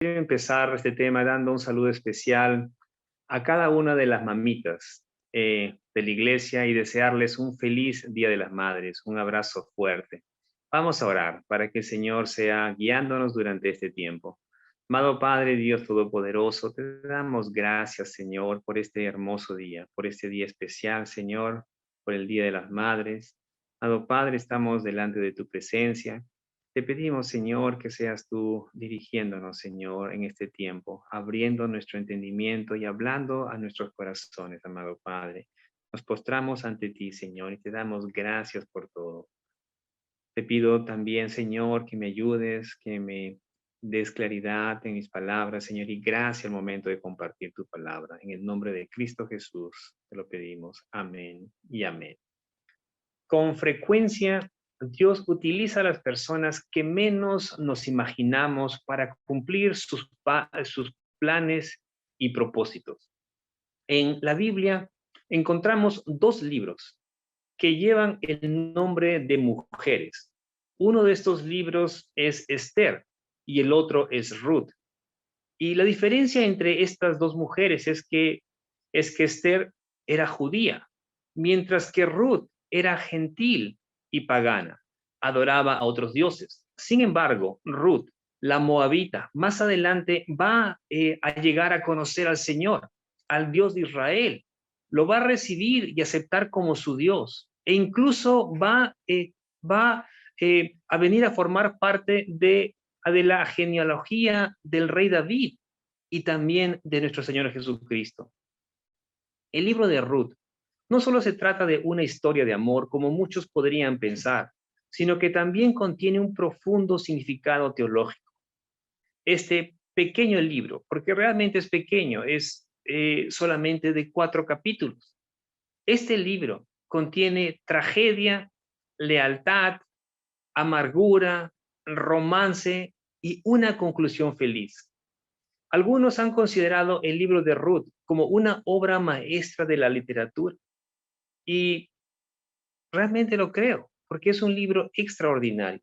Quiero empezar este tema dando un saludo especial a cada una de las mamitas de la iglesia y desearles un feliz Día de las Madres, un abrazo fuerte. Vamos a orar para que el Señor sea guiándonos durante este tiempo. Amado Padre, Dios Todopoderoso, te damos gracias, Señor, por este hermoso día, por este día especial, Señor, por el Día de las Madres. Amado Padre, estamos delante de tu presencia. Te pedimos, Señor, que seas tú dirigiéndonos, Señor, en este tiempo, abriendo nuestro entendimiento y hablando a nuestros corazones, amado Padre. Nos postramos ante ti, Señor, y te damos gracias por todo. Te pido también, Señor, que me ayudes, que me des claridad en mis palabras, Señor, y gracias al momento de compartir tu palabra. En el nombre de Cristo Jesús te lo pedimos. Amén y amén. Con frecuencia, Dios utiliza a las personas que menos nos imaginamos para cumplir sus planes y propósitos. En la Biblia encontramos dos libros que llevan el nombre de mujeres. Uno de estos libros es Esther y el otro es Ruth. Y la diferencia entre estas dos mujeres es que Esther era judía, mientras que Ruth era gentil y pagana, adoraba a otros dioses. Sin embargo, Ruth, la moabita, más adelante va a llegar a conocer al Señor, al Dios de Israel. Lo va a recibir y aceptar como su Dios. E incluso va a venir a formar parte de la genealogía del rey David y también de nuestro Señor Jesucristo. El libro de Ruth no solo se trata de una historia de amor, como muchos podrían pensar, sino que también contiene un profundo significado teológico. Este pequeño libro, porque realmente es pequeño, es solamente de 4 capítulos. Este libro contiene tragedia, lealtad, amargura, romance y una conclusión feliz. Algunos han considerado el libro de Ruth como una obra maestra de la literatura y realmente lo creo, porque es un libro extraordinario.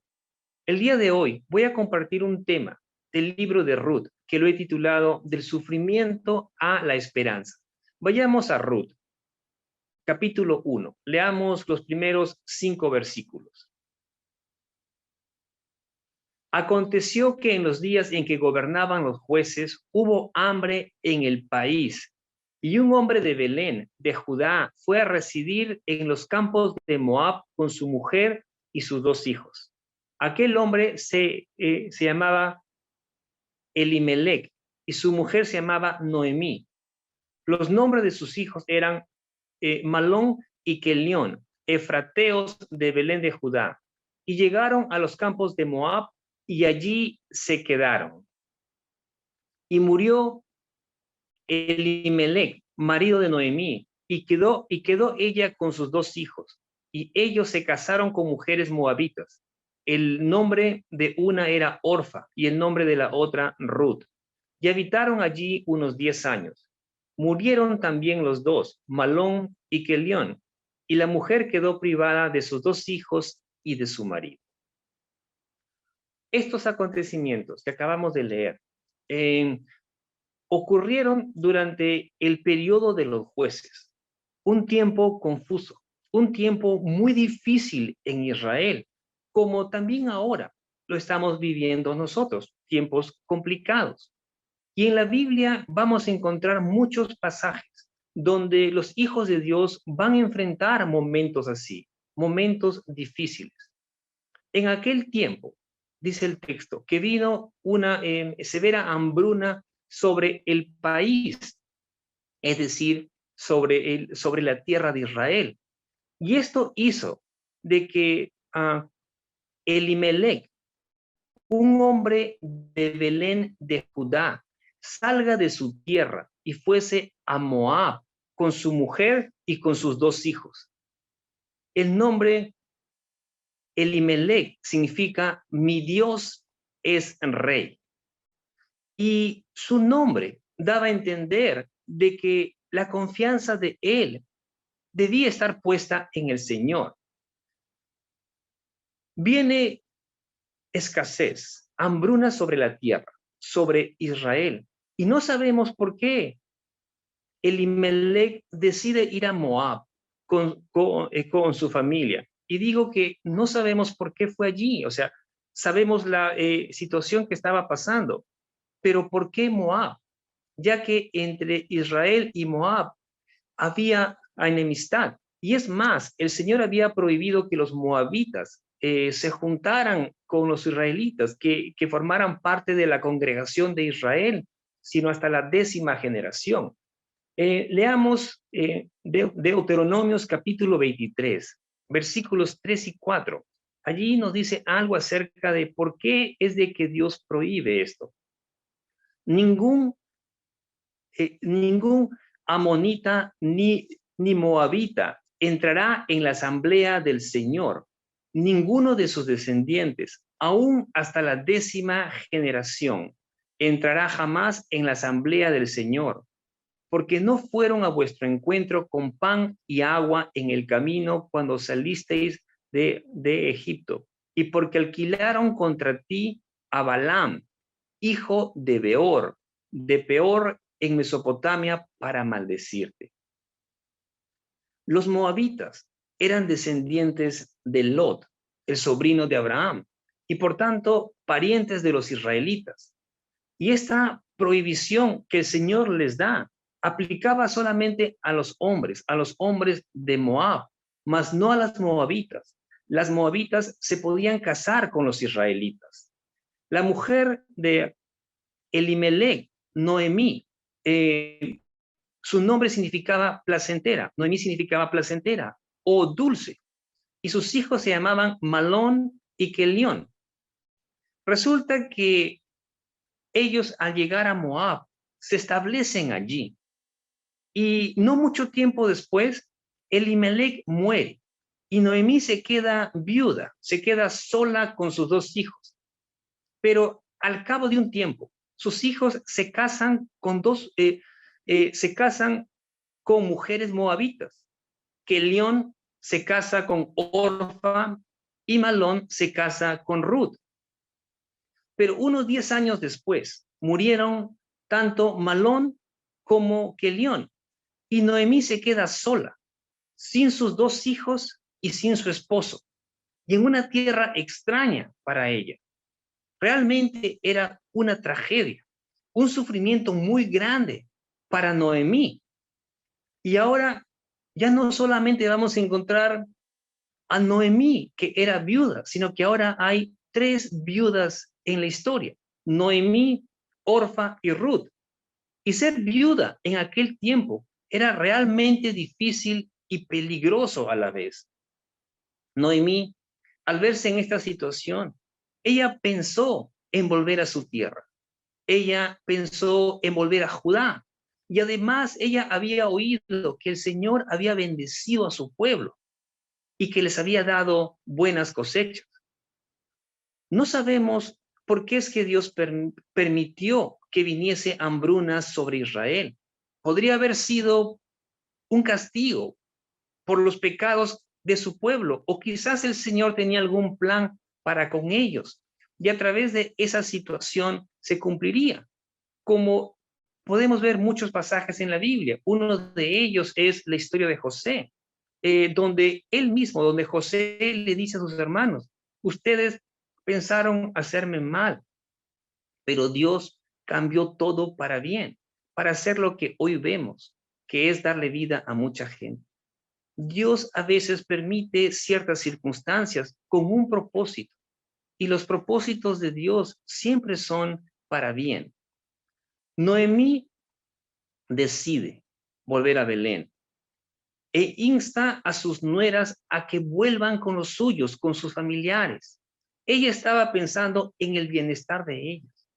El día de hoy voy a compartir un tema del libro de Ruth que lo he titulado Del sufrimiento a la esperanza. Vayamos a Ruth, capítulo 1. Leamos los primeros 5 versículos. Aconteció que en los días en que gobernaban los jueces hubo hambre en el país, y un hombre de Belén, de Judá, fue a residir en los campos de Moab con su mujer y sus 2 hijos. Aquel hombre se llamaba Elimelec y su mujer se llamaba Noemí. Los nombres de sus hijos eran Malón y Kelión, efrateos de Belén de Judá, y llegaron a los campos de Moab y allí se quedaron. Y murió Elimelec, marido de Noemí, y quedó ella con sus 2 hijos, y ellos se casaron con mujeres moabitas. El nombre de una era Orfa y el nombre de la otra Ruth, y habitaron allí unos 10 años. Murieron también los 2, Malón y Kelión, y la mujer quedó privada de sus 2 hijos y de su marido. Estos acontecimientos que acabamos de leer ocurrieron durante el periodo de los jueces, un tiempo confuso, un tiempo muy difícil en Israel, como también ahora lo estamos viviendo nosotros, tiempos complicados. Y en la Biblia vamos a encontrar muchos pasajes donde los hijos de Dios van a enfrentar momentos así, momentos difíciles. En aquel tiempo, dice el texto, que vino una severa hambruna sobre el país, es decir, sobre la tierra de Israel. Y esto hizo de que Elimelec, un hombre de Belén de Judá, salga de su tierra y fuese a Moab con su mujer y con sus 2 hijos. El nombre Elimelec significa mi Dios es rey. Y su nombre daba a entender de que la confianza de él debía estar puesta en el Señor. Viene escasez, hambruna sobre la tierra, sobre Israel. Y no sabemos por qué Elimelech decide ir a Moab con su familia. Y digo que no sabemos por qué fue allí. O sea, sabemos la situación que estaba pasando, pero ¿por qué Moab? Ya que entre Israel y Moab había enemistad. Y es más, el Señor había prohibido que los moabitas se juntaran con los israelitas, que formaran parte de la congregación de Israel, sino hasta la 10ª generación. Leamos Deuteronomios capítulo 23, versículos 3 y 4. Allí nos dice algo acerca de por qué es de que Dios prohíbe esto. Ningún amonita ni moabita entrará en la asamblea del Señor, ninguno de sus descendientes, aún hasta la 10ª generación, entrará jamás en la asamblea del Señor, porque no fueron a vuestro encuentro con pan y agua en el camino cuando salisteis de Egipto, y porque alquilaron contra ti a Balaam, hijo de Beor, de Peor en Mesopotamia, para maldecirte. Los moabitas eran descendientes de Lot, el sobrino de Abraham, y por tanto parientes de los israelitas. Y esta prohibición que el Señor les da aplicaba solamente a los hombres de Moab, mas no a las moabitas. Las moabitas se podían casar con los israelitas. La mujer de Elimelech, Noemí, su nombre significaba placentera, Noemí significaba placentera o dulce, y sus hijos se llamaban Malón y Kelión. Resulta que ellos al llegar a Moab se establecen allí, y no mucho tiempo después, Elimelech muere, y Noemí se queda viuda, se queda sola con sus 2 hijos. Pero al cabo de un tiempo, sus hijos se casan se casan con mujeres moabitas. Kelión se casa con Orfa y Malón se casa con Ruth. Pero unos 10 años después murieron tanto Malón como Kelión, y Noemí se queda sola, sin sus 2 hijos y sin su esposo, y en una tierra extraña para ella. Realmente era una tragedia, un sufrimiento muy grande para Noemí. Y ahora ya no solamente vamos a encontrar a Noemí, que era viuda, sino que ahora hay 3 viudas en la historia: Noemí, Orfa y Ruth. Y ser viuda en aquel tiempo era realmente difícil y peligroso a la vez. Noemí, al verse en esta situación, ella pensó en volver a su tierra. Ella pensó en volver a Judá. Y además ella había oído que el Señor había bendecido a su pueblo y que les había dado buenas cosechas. No sabemos por qué es que Dios permitió que viniese hambrunas sobre Israel. Podría haber sido un castigo por los pecados de su pueblo, o quizás el Señor tenía algún plan para con ellos, y a través de esa situación se cumpliría. Como podemos ver muchos pasajes en la Biblia, uno de ellos es la historia de José, donde José le dice a sus hermanos: ustedes pensaron hacerme mal, pero Dios cambió todo para bien, para hacer lo que hoy vemos, que es darle vida a mucha gente. Dios a veces permite ciertas circunstancias con un propósito, y los propósitos de Dios siempre son para bien. Noemí decide volver a Belén e insta a sus nueras a que vuelvan con los suyos, con sus familiares. Ella estaba pensando en el bienestar de ellos.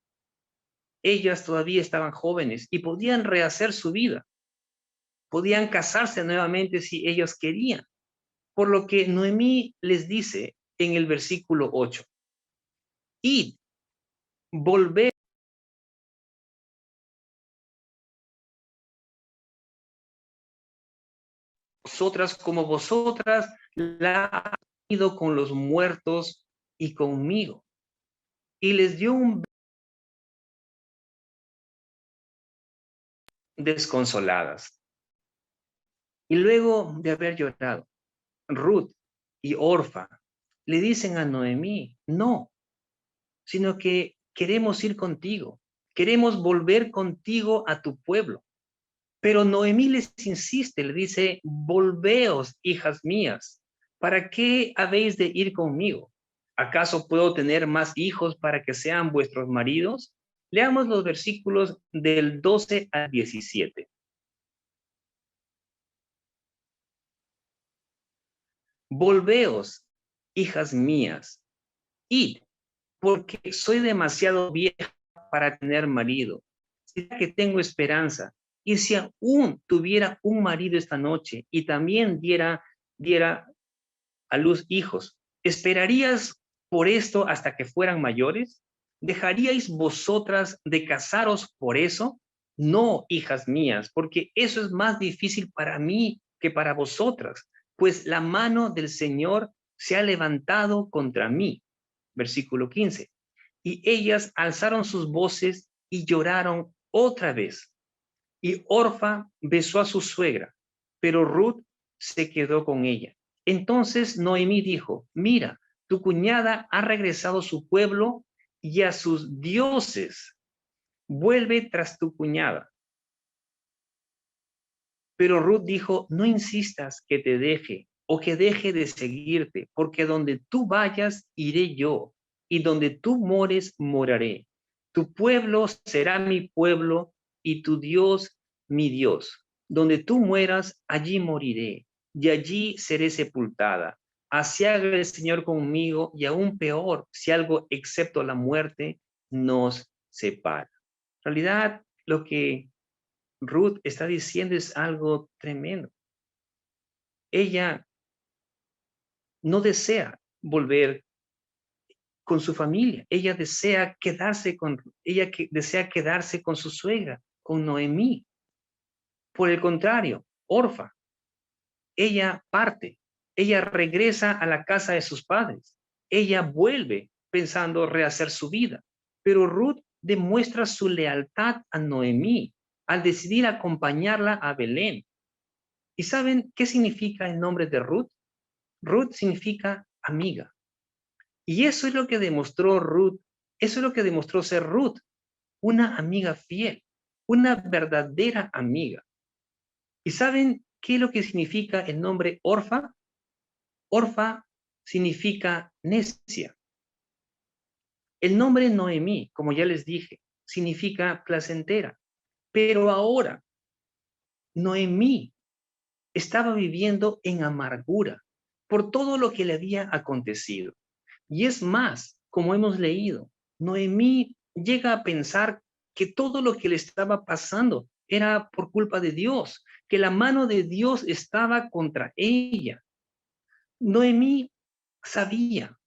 Ellas todavía estaban jóvenes y podían rehacer su vida. Podían casarse nuevamente si ellos querían. Por lo que Noemí les dice en el versículo 8: id, volved vosotras como vosotras la ha ido con los muertos y conmigo. Y les dio un desconsoladas. Y luego de haber llorado, Ruth y Orfa le dicen a Noemí, no, sino que queremos ir contigo, queremos volver contigo a tu pueblo. Pero Noemí les insiste, le dice, volveos, hijas mías, ¿para qué habéis de ir conmigo? ¿Acaso puedo tener más hijos para que sean vuestros maridos? Leamos los versículos del 12 al 17. Volveos, hijas mías, id, porque soy demasiado vieja para tener marido. ¿Será que tengo esperanza? Y si aún tuviera un marido esta noche y también diera a luz hijos, ¿esperarías por esto hasta que fueran mayores? ¿Dejaríais vosotras de casaros por eso? No, hijas mías, porque eso es más difícil para mí que para vosotras, pues la mano del Señor se ha levantado contra mí. Versículo 15. Y ellas alzaron sus voces y lloraron otra vez. Y Orfa besó a su suegra, pero Ruth se quedó con ella. Entonces Noemí dijo, mira, tu cuñada ha regresado a su pueblo y a sus dioses. Vuelve tras tu cuñada. Pero Ruth dijo, no insistas que te deje o que deje de seguirte, porque donde tú vayas, iré yo, y donde tú mores, moraré. Tu pueblo será mi pueblo y tu Dios mi Dios. Donde tú mueras, allí moriré, y allí seré sepultada. Así haga el Señor conmigo, y aún peor, si algo excepto la muerte nos separa. En realidad, lo que Ruth está diciendo es algo tremendo. Ella no desea volver con su familia. Ella desea desea quedarse con su suegra, con Noemí. Por el contrario, Orfa, ella parte, ella regresa a la casa de sus padres. Ella vuelve pensando rehacer su vida. Pero Ruth demuestra su lealtad a Noemí al decidir acompañarla a Belén. ¿Y saben qué significa el nombre de Ruth? Ruth significa amiga. Y eso es lo que demostró Ruth, eso es lo que demostró ser Ruth, una amiga fiel, una verdadera amiga. ¿Y saben qué es lo que significa el nombre Orfa? Orfa significa necia. El nombre Noemí, como ya les dije, significa placentera. Pero ahora, Noemí estaba viviendo en amargura por todo lo que le había acontecido. Y es más, como hemos leído, Noemí llega a pensar que todo lo que le estaba pasando era por culpa de Dios, que la mano de Dios estaba contra ella. Noemí sabía,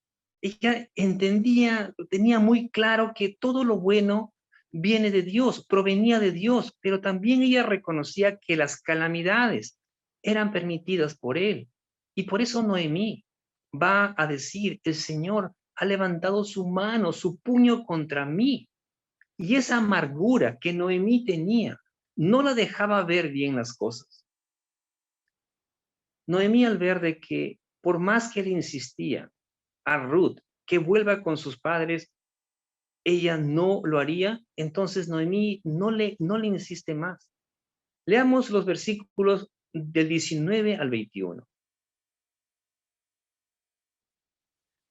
ella entendía, tenía muy claro que todo lo bueno viene de Dios, provenía de Dios, pero también ella reconocía que las calamidades eran permitidas por Él. Y por eso Noemí va a decir, el Señor ha levantado su mano, su puño contra mí. Y esa amargura que Noemí tenía no la dejaba ver bien las cosas. Noemí, al ver de que por más que le insistía a Ruth que vuelva con sus padres, ella no lo haría, entonces Noemí no le insiste más. Leamos los versículos del 19 al 21.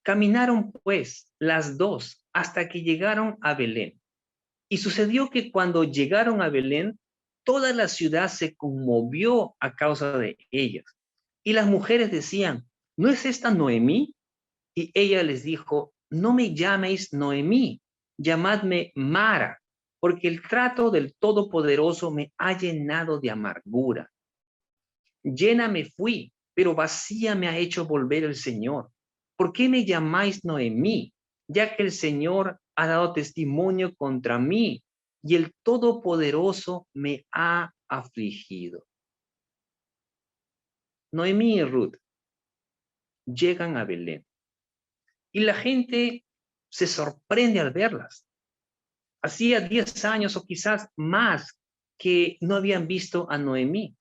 Caminaron pues las dos hasta que llegaron a Belén. Y sucedió que cuando llegaron a Belén, toda la ciudad se conmovió a causa de ellas. Y las mujeres decían, ¿no es esta Noemí? Y ella les dijo, no me llaméis Noemí, llamadme Mara, porque el trato del Todopoderoso me ha llenado de amargura. Llena me fui, pero vacía me ha hecho volver el Señor. ¿Por qué me llamáis Noemí? Ya que el Señor ha dado testimonio contra mí y el Todopoderoso me ha afligido. Noemí y Ruth llegan a Belén y la gente se sorprende al verlas. Hacía 10 años o quizás más que no habían visto a Noemí.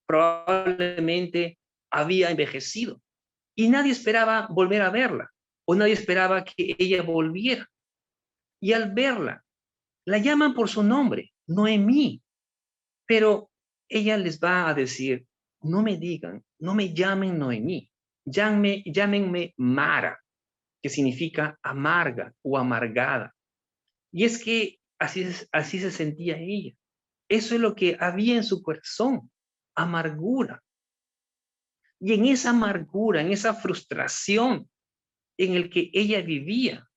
Probablemente había envejecido y nadie esperaba volver a verla o nadie esperaba que ella volviera. Y al verla, la llaman por su nombre, Noemí, pero ella les va a decir, no me digan, no me llamen Noemí, llámenme Mara, que significa amarga o amargada. Y es que así se sentía ella. Eso es lo que había en su corazón, amargura. Y en esa amargura, en esa frustración en el que ella vivía,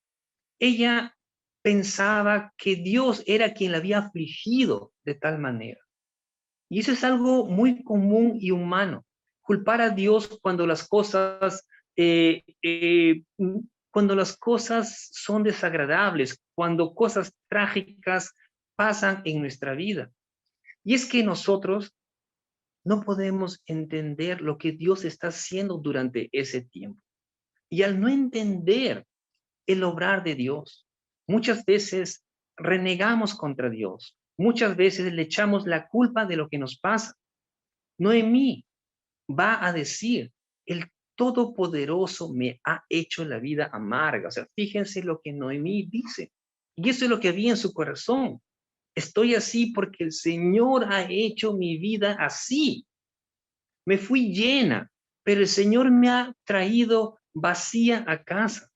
ella pensaba que Dios era quien la había afligido de tal manera. Y eso es algo muy común y humano. Culpar a Dios eh, eh, cuando las cosas son desagradables, cuando cosas trágicas pasan en nuestra vida. Y es que nosotros no podemos entender lo que Dios está haciendo durante ese tiempo. Y al no entender el obrar de Dios, muchas veces renegamos contra Dios. Muchas veces le echamos la culpa de lo que nos pasa. Noemí va a decir, el Todopoderoso me ha hecho la vida amarga. O sea, fíjense lo que Noemí dice. Y eso es lo que había en su corazón. Estoy así porque el Señor ha hecho mi vida así. Me fui llena, pero el Señor me ha traído vacía a casa.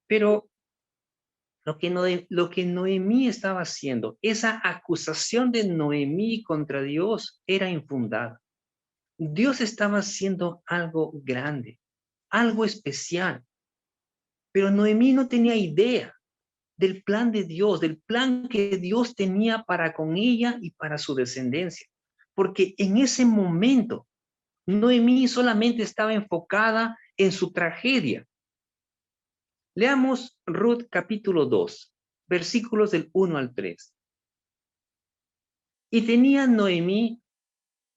Pero lo que Noemí estaba haciendo, esa acusación de Noemí contra Dios era infundada. Dios estaba haciendo algo grande, algo especial, pero Noemí no tenía idea del plan de Dios, del plan que Dios tenía para con ella y para su descendencia, porque en ese momento Noemí solamente estaba enfocada en su tragedia. Leamos Ruth capítulo 2, versículos del 1 al 3. Y tenía Noemí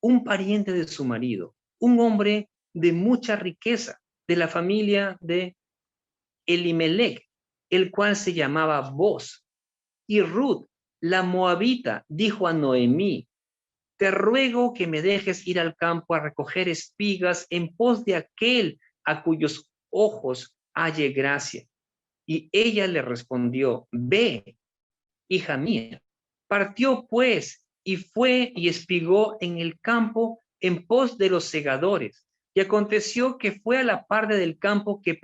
un pariente de su marido, un hombre de mucha riqueza, de la familia de Elimelech, el cual se llamaba Boz. Y Ruth, la moabita, dijo a Noemí, te ruego que me dejes ir al campo a recoger espigas en pos de aquel a cuyos ojos halle gracia. Y ella le respondió, ve, hija mía. Partió pues y fue y espigó en el campo en pos de los segadores. Y aconteció que fue a la parte del campo que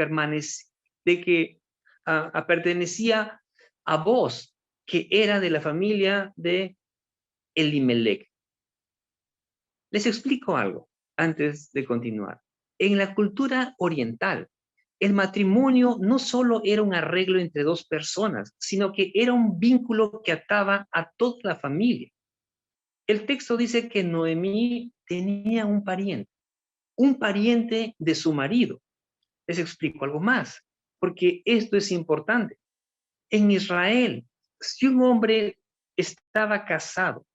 pertenecía a Boz, que era de la familia de Elimelech. Les explico algo antes de continuar. En la cultura oriental, el matrimonio no solo era un arreglo entre dos personas, sino que era un vínculo que ataba a toda la familia. El texto dice que Noemí tenía un pariente de su marido. Les explico algo más, porque esto es importante. En Israel, si un hombre estaba casado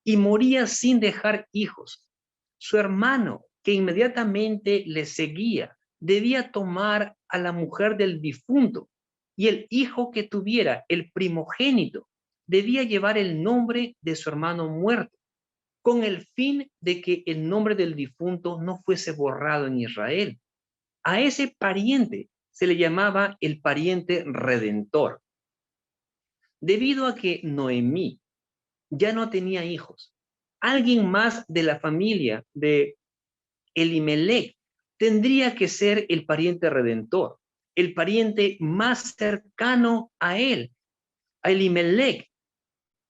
y moría sin dejar hijos, su hermano, que inmediatamente le seguía, debía tomar a la mujer del difunto y el hijo que tuviera, el primogénito, debía llevar el nombre de su hermano muerto, con el fin de que el nombre del difunto no fuese borrado en Israel. A ese pariente se le llamaba el pariente redentor. Debido a que Noemí ya no tenía hijos, alguien más de la familia de Elimelech tendría que ser el pariente redentor, el pariente más cercano a él. A Elimelech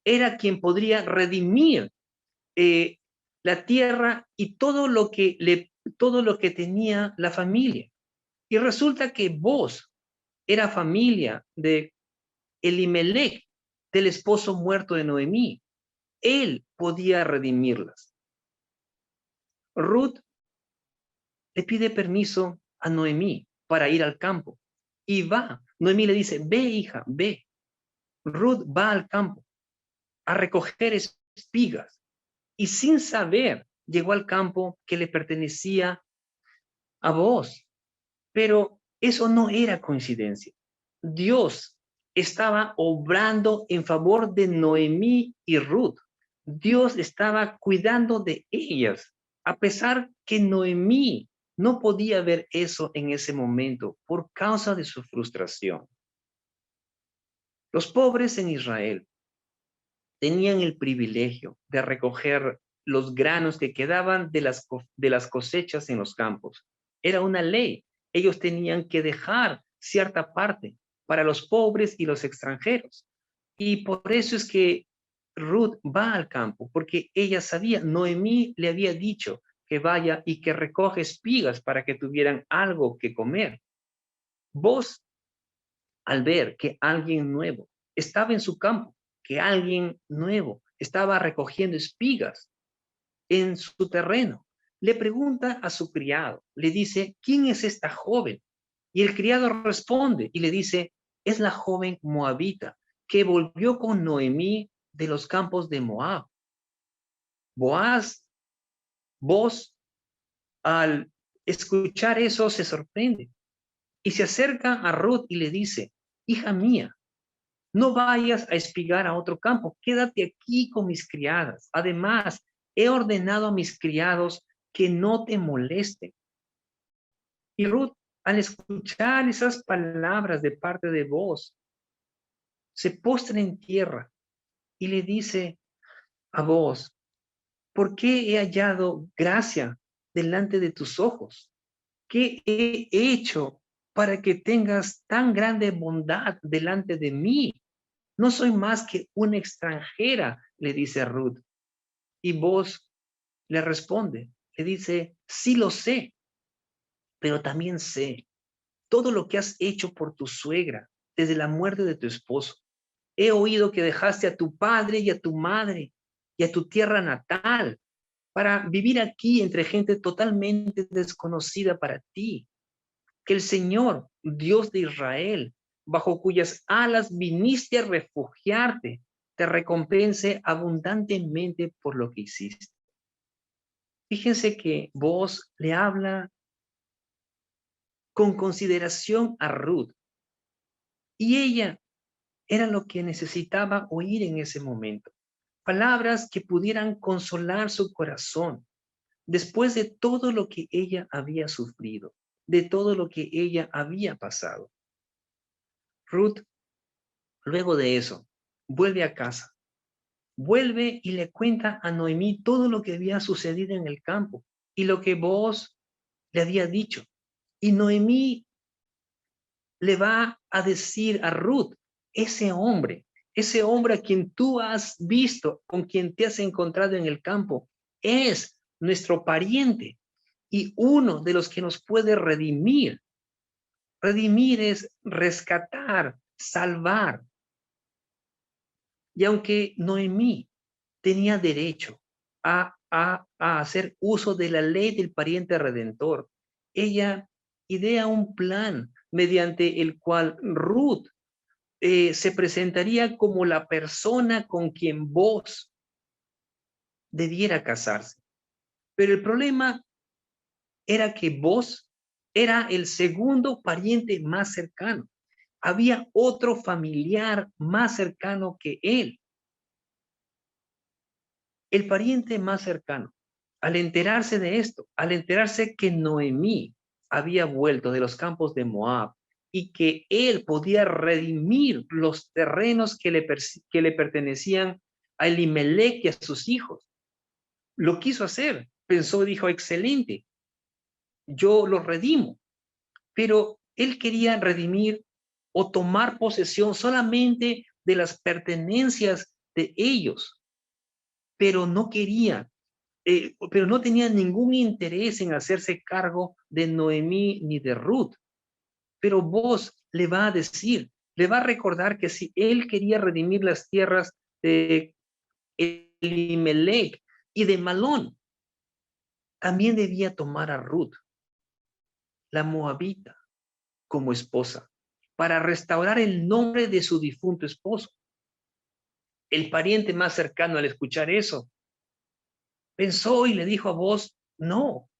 era quien podría redimir eh, la tierra y todo lo que tenía la familia. Y resulta que Boz era familia de Elimelech, del esposo muerto de Noemí. Él podía redimirlas. Ruth le pide permiso a Noemí para ir al campo y va. Noemí le dice, ve hija, ve. Ruth va al campo a recoger espigas y sin saber llegó al campo que le pertenecía a Boaz. Pero eso no era coincidencia. Dios estaba obrando en favor de Noemí y Ruth. Dios estaba cuidando de ellas, a pesar que Noemí no podía ver eso en ese momento por causa de su frustración. Los pobres en Israel tenían el privilegio de recoger los granos que quedaban de las cosechas en los campos. Era una ley. Ellos tenían que dejar cierta parte para los pobres y los extranjeros. Y por eso es que Ruth va al campo, porque ella sabía, Noemí le había dicho que vaya y que recoge espigas para que tuvieran algo que comer. Vos, al ver que alguien nuevo estaba en su campo, que alguien nuevo estaba recogiendo espigas en su terreno, le pregunta a su criado, le dice, ¿quién es esta joven? Y el criado responde y le dice, es la joven moabita que volvió con Noemí de los campos de Moab. Boaz, vos, al escuchar eso, se sorprende y se acerca a Ruth y le dice, hija mía, no vayas a espigar a otro campo, quédate aquí con mis criadas. Además, he ordenado a mis criados que no te molesten. Y Ruth, al escuchar esas palabras de parte de vos, se postra en tierra y le dice a vos, ¿por qué he hallado gracia delante de tus ojos? ¿Qué he hecho para que tengas tan grande bondad delante de mí? No soy más que una extranjera, le dice Ruth. Y vos le responde, le dice, sí lo sé, pero también sé todo lo que has hecho por tu suegra desde la muerte de tu esposo. He oído que dejaste a tu padre y a tu madre y a tu tierra natal para vivir aquí entre gente totalmente desconocida para ti. Que el Señor, Dios de Israel, bajo cuyas alas viniste a refugiarte, te recompense abundantemente por lo que hiciste. Fíjense que vos le habla con consideración a Ruth y ella era lo que necesitaba oír en ese momento. Palabras que pudieran consolar su corazón después de todo lo que ella había sufrido, de todo lo que ella había pasado. Ruth, luego de eso, vuelve a casa, vuelve y le cuenta a Noemí todo lo que había sucedido en el campo y lo que vos le había dicho. Y Noemí le va a decir a Ruth, ese hombre a quien tú has visto, con quien te has encontrado en el campo, es nuestro pariente y uno de los que nos puede redimir. Redimir es rescatar, salvar. Y aunque Noemí tenía derecho a hacer uso de la ley del pariente redentor, ella idea un plan mediante el cual Ruth se presentaría como la persona con quien vos debiera casarse. Pero el problema era que vos era el segundo pariente más cercano. Había otro familiar más cercano que él. El pariente más cercano, al enterarse de esto, al enterarse que Noemí había vuelto de los campos de Moab y que él podía redimir los terrenos que le pertenecían a Elimelech y a sus hijos, lo quiso hacer. Pensó, dijo, excelente, yo lo redimo. Pero él quería redimir o tomar posesión solamente de las pertenencias de ellos, pero no quería, pero no tenía ningún interés en hacerse cargo de Noemí ni de Ruth. Pero vos le va a decir, le va a recordar que si él quería redimir las tierras de Elimelech y de Malón, también debía tomar a Ruth, la moabita, como esposa, para restaurar el nombre de su difunto esposo. El pariente más cercano al escuchar eso pensó y le dijo a vos, no,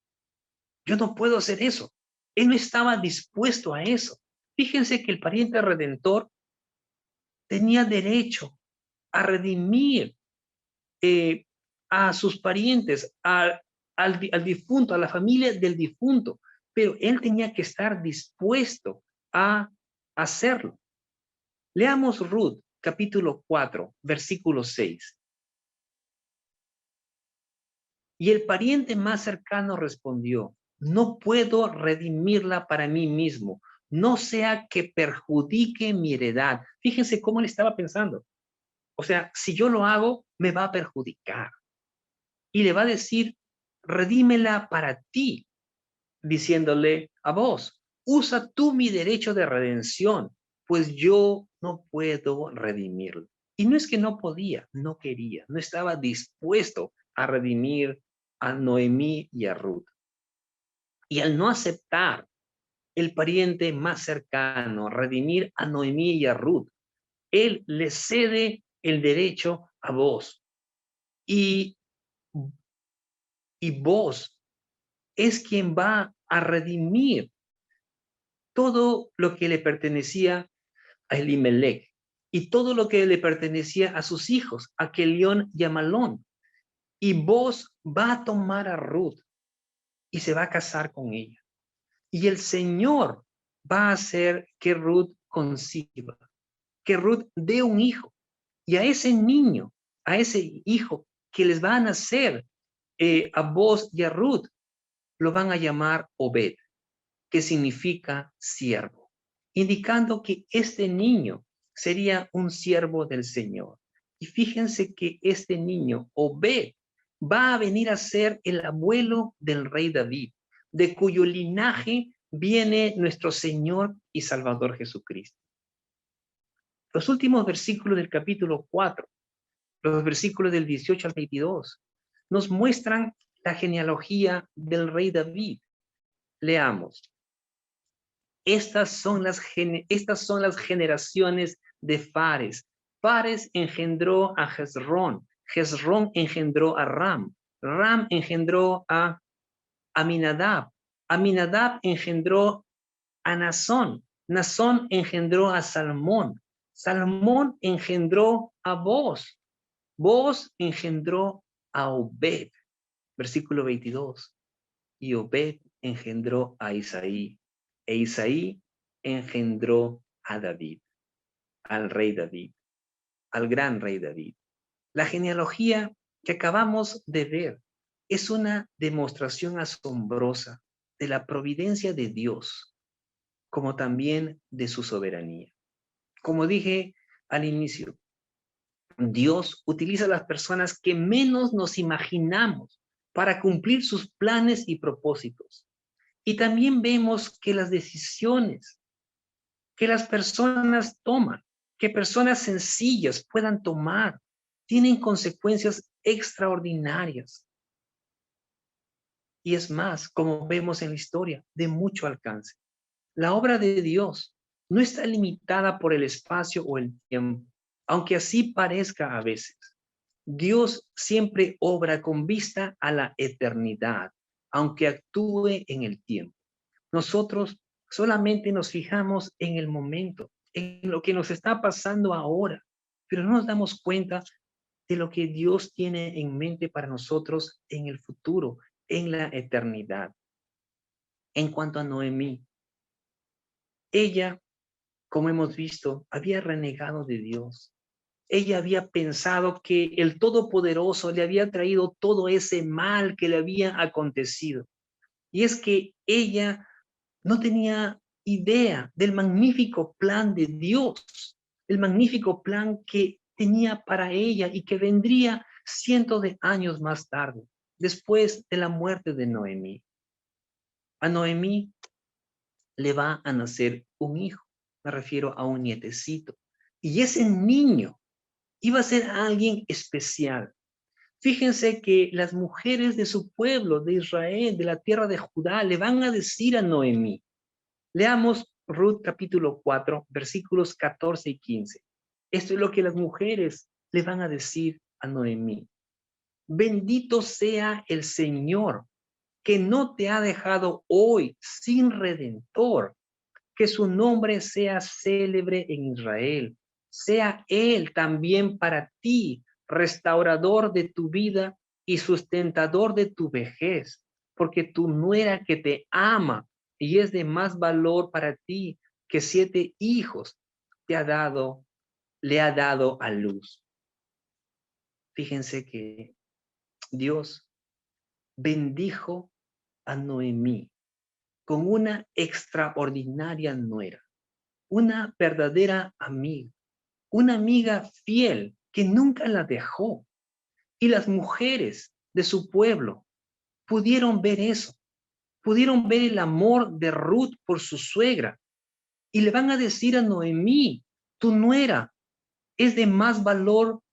yo no puedo hacer eso. Él no estaba dispuesto a eso. Fíjense que el pariente redentor tenía derecho a redimir a sus parientes, al difunto, a la familia del difunto, pero él tenía que estar dispuesto a hacerlo. Leamos Ruth, capítulo 4, versículo 6. Y el pariente más cercano respondió: no puedo redimirla para mí mismo, no sea que perjudique mi heredad. Fíjense cómo él estaba pensando. O sea, si yo lo hago, me va a perjudicar. Y le va a decir: redímela para ti, diciéndole a vos: usa tú mi derecho de redención, pues yo no puedo redimirlo. Y no es que no podía, no quería, no estaba dispuesto a redimir a Noemí y a Ruth. Y al no aceptar el pariente más cercano redimir a Noemí y a Ruth, él le cede el derecho a vos. Y vos es quien va a redimir todo lo que le pertenecía a Elimelech y todo lo que le pertenecía a sus hijos, a Kelión y a Malón. Y vos va a tomar a Ruth y se va a casar con ella. Y el Señor va a hacer que Ruth conciba, que Ruth dé un hijo. Y a ese niño, a ese hijo que les va a nacer a vos y a Ruth, lo van a llamar Obed, que significa siervo, indicando que este niño sería un siervo del Señor. Y fíjense que este niño, Obed, va a venir a ser el abuelo del rey David, de cuyo linaje viene nuestro Señor y Salvador Jesucristo. Los últimos versículos del capítulo 4, los versículos del 18 al 22, nos muestran la genealogía del rey David. Leamos. Estas son las generaciones de Fares. Fares engendró a Hezrón. Hezrón engendró a Ram. Ram engendró a Aminadab. Aminadab engendró a Nazón. Nazón engendró a Salmón. Salmón engendró a Boz. Boz engendró a Obed. Versículo 22. Y Obed engendró a Isaí. E Isaí engendró a David, al rey David, al gran rey David. La genealogía que acabamos de ver es una demostración asombrosa de la providencia de Dios, como también de su soberanía. Como dije al inicio, Dios utiliza a las personas que menos nos imaginamos para cumplir sus planes y propósitos. Y también vemos que las decisiones que las personas toman, que personas sencillas puedan tomar, tienen consecuencias extraordinarias. Y es más, como vemos en la historia, de mucho alcance. La obra de Dios no está limitada por el espacio o el tiempo, aunque así parezca a veces. Dios siempre obra con vista a la eternidad, aunque actúe en el tiempo. Nosotros solamente nos fijamos en el momento, en lo que nos está pasando ahora, pero no nos damos cuenta de lo que Dios tiene en mente para nosotros en el futuro, en la eternidad. En cuanto a Noemí, ella, como hemos visto, había renegado de Dios. Ella había pensado que el Todopoderoso le había traído todo ese mal que le había acontecido. Y es que ella no tenía idea del magnífico plan de Dios, el magnífico plan que tenía para ella y que vendría cientos de años más tarde, después de la muerte de Noemí. A Noemí le va a nacer un hijo, me refiero a un nietecito, y ese niño iba a ser alguien especial. Fíjense que las mujeres de su pueblo, de Israel, de la tierra de Judá, le van a decir a Noemí. Leamos Ruth capítulo 4, versículos 14 y 15. Esto es lo que las mujeres le van a decir a Noemí. Bendito sea el Señor, que no te ha dejado hoy sin redentor, que su nombre sea célebre en Israel, sea Él también para ti restaurador de tu vida y sustentador de tu vejez, porque tu nuera que te ama y es de más valor para ti que 7 hijos le ha dado a luz. Fíjense que Dios bendijo a Noemí con una extraordinaria nuera, una verdadera amiga, una amiga fiel que nunca la dejó. Y las mujeres de su pueblo pudieron ver eso, pudieron ver el amor de Ruth por su suegra y le van a decir a Noemí, tu nuera es de más valor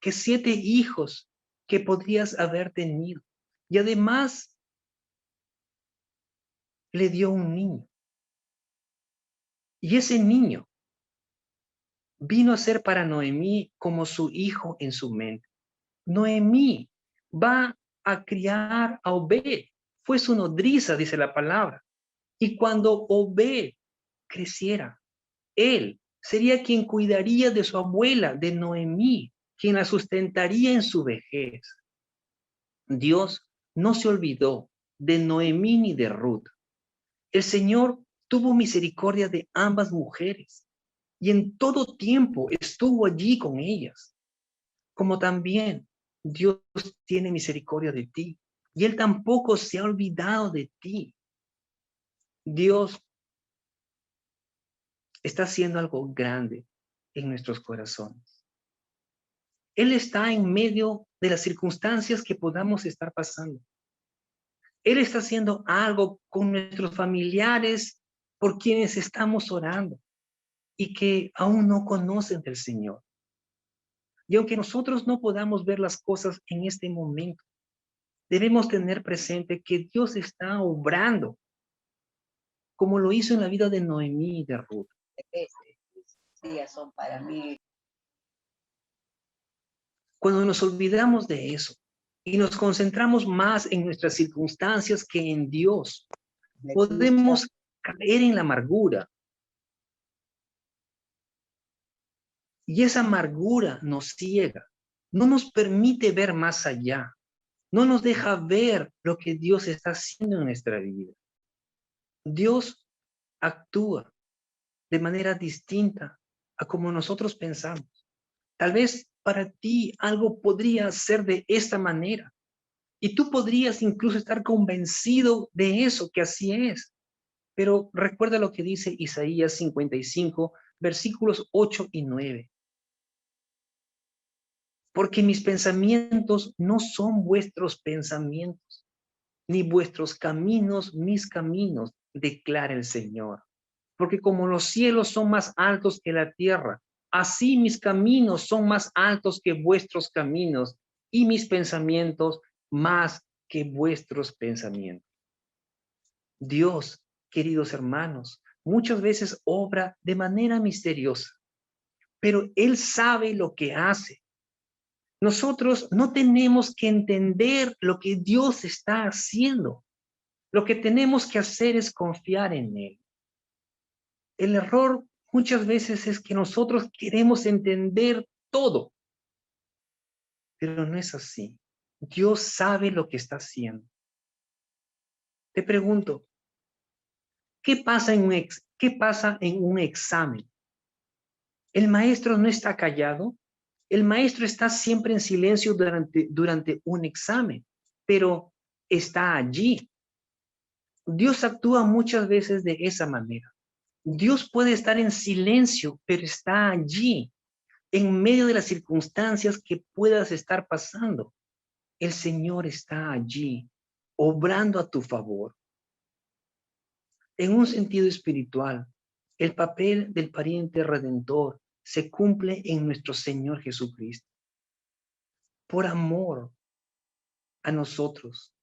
que 7 hijos que podrías haber tenido. Y además le dio un niño. Y ese niño vino a ser para Noemí como su hijo en su mente. Noemí va a criar a Obed. Fue su nodriza, dice la palabra. Y cuando Obed creciera, él sería quien cuidaría de su abuela, de Noemí, quien la sustentaría en su vejez. Dios no se olvidó de Noemí ni de Ruth. El Señor tuvo misericordia de ambas mujeres y en todo tiempo estuvo allí con ellas, como también Dios tiene misericordia de ti y Él tampoco se ha olvidado de ti. Dios está haciendo algo grande en nuestros corazones. Él está en medio de las circunstancias que podamos estar pasando. Él está haciendo algo con nuestros familiares por quienes estamos orando y que aún no conocen del Señor. Y aunque nosotros no podamos ver las cosas en este momento, debemos tener presente que Dios está obrando, como lo hizo en la vida de Noemí y de Ruth. Días son para mí. Cuando nos olvidamos de eso y nos concentramos más en nuestras circunstancias que en Dios, podemos caer en la amargura. Y esa amargura nos ciega, no nos permite ver más allá, no nos deja ver lo que Dios está haciendo en nuestra vida. Dios actúa de manera distinta a como nosotros pensamos. Tal vez para ti algo podría ser de esta manera y tú podrías incluso estar convencido de eso, que así es. Pero recuerda lo que dice Isaías 55, versículos 8 y 9. Porque mis pensamientos no son vuestros pensamientos, ni vuestros caminos mis caminos, declara el Señor. Porque como los cielos son más altos que la tierra, así mis caminos son más altos que vuestros caminos y mis pensamientos más que vuestros pensamientos. Dios, queridos hermanos, muchas veces obra de manera misteriosa, pero Él sabe lo que hace. Nosotros no tenemos que entender lo que Dios está haciendo. Lo que tenemos que hacer es confiar en Él. El error muchas veces es que nosotros queremos entender todo, pero no es así. Dios sabe lo que está haciendo. Te pregunto, ¿qué pasa en un examen? ¿El maestro no está callado? El maestro está siempre en silencio durante un examen, pero está allí. Dios actúa muchas veces de esa manera. Dios puede estar en silencio, pero está allí, en medio de las circunstancias que puedas estar pasando. El Señor está allí, obrando a tu favor. En un sentido espiritual, el papel del pariente redentor se cumple en nuestro Señor Jesucristo. Por amor a nosotros,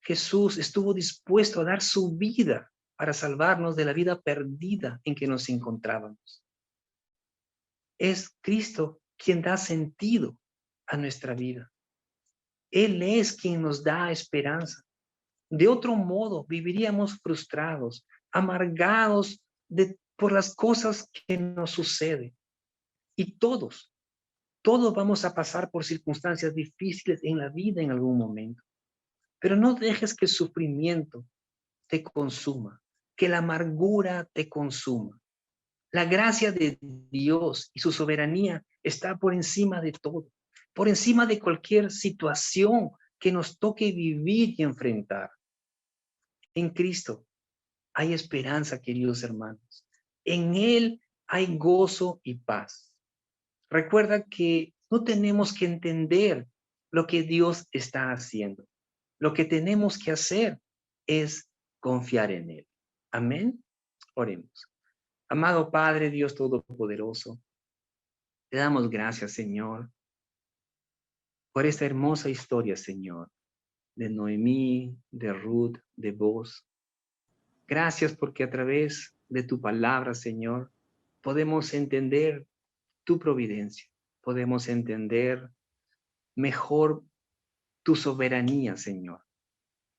Jesús estuvo dispuesto a dar su vida para salvarnos de la vida perdida en que nos encontrábamos. Es Cristo quien da sentido a nuestra vida. Él es quien nos da esperanza. De otro modo, viviríamos frustrados, amargados por las cosas que nos suceden. Y todos vamos a pasar por circunstancias difíciles en la vida en algún momento. Pero no dejes que el sufrimiento te consuma, que la amargura te consuma. La gracia de Dios y su soberanía está por encima de todo, por encima de cualquier situación que nos toque vivir y enfrentar. En Cristo hay esperanza, queridos hermanos. En Él hay gozo y paz. Recuerda que no tenemos que entender lo que Dios está haciendo. Lo que tenemos que hacer es confiar en Él. Amén. Oremos. Amado Padre, Dios Todopoderoso, te damos gracias, Señor, por esta hermosa historia, Señor, de Noemí, de Ruth, de vos. Gracias porque a través de tu palabra, Señor, podemos entender tu providencia, podemos entender mejor tu soberanía, Señor.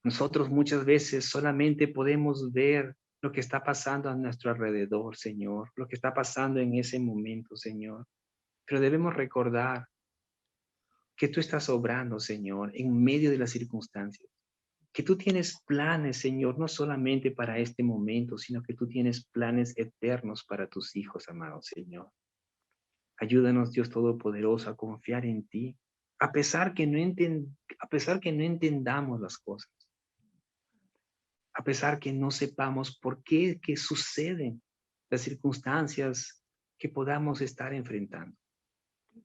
Nosotros muchas veces solamente podemos ver lo que está pasando a nuestro alrededor, Señor, lo que está pasando en ese momento, Señor. Pero debemos recordar que tú estás obrando, Señor, en medio de las circunstancias. Que tú tienes planes, Señor, no solamente para este momento, sino que tú tienes planes eternos para tus hijos, amado Señor. Ayúdanos, Dios Todopoderoso, a confiar en ti, a pesar que no entendamos las cosas, a pesar que no sepamos por qué que suceden las circunstancias que podamos estar enfrentando.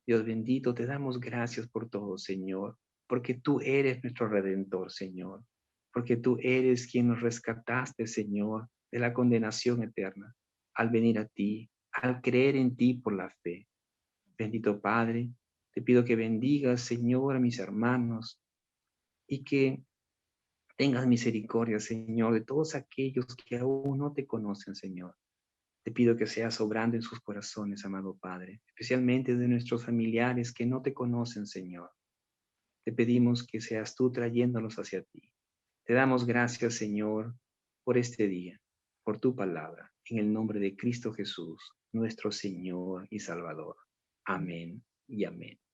Dios bendito, te damos gracias por todo, Señor, porque tú eres nuestro Redentor, Señor, porque tú eres quien nos rescataste, Señor, de la condenación eterna, al venir a ti, al creer en ti por la fe. Bendito Padre, te pido que bendigas, Señor, a mis hermanos y que tengas misericordia, Señor, de todos aquellos que aún no te conocen, Señor. Te pido que seas obrando en sus corazones, amado Padre, especialmente de nuestros familiares que no te conocen, Señor. Te pedimos que seas tú trayéndolos hacia ti. Te damos gracias, Señor, por este día, por tu palabra, en el nombre de Cristo Jesús, nuestro Señor y Salvador. Amén y amén.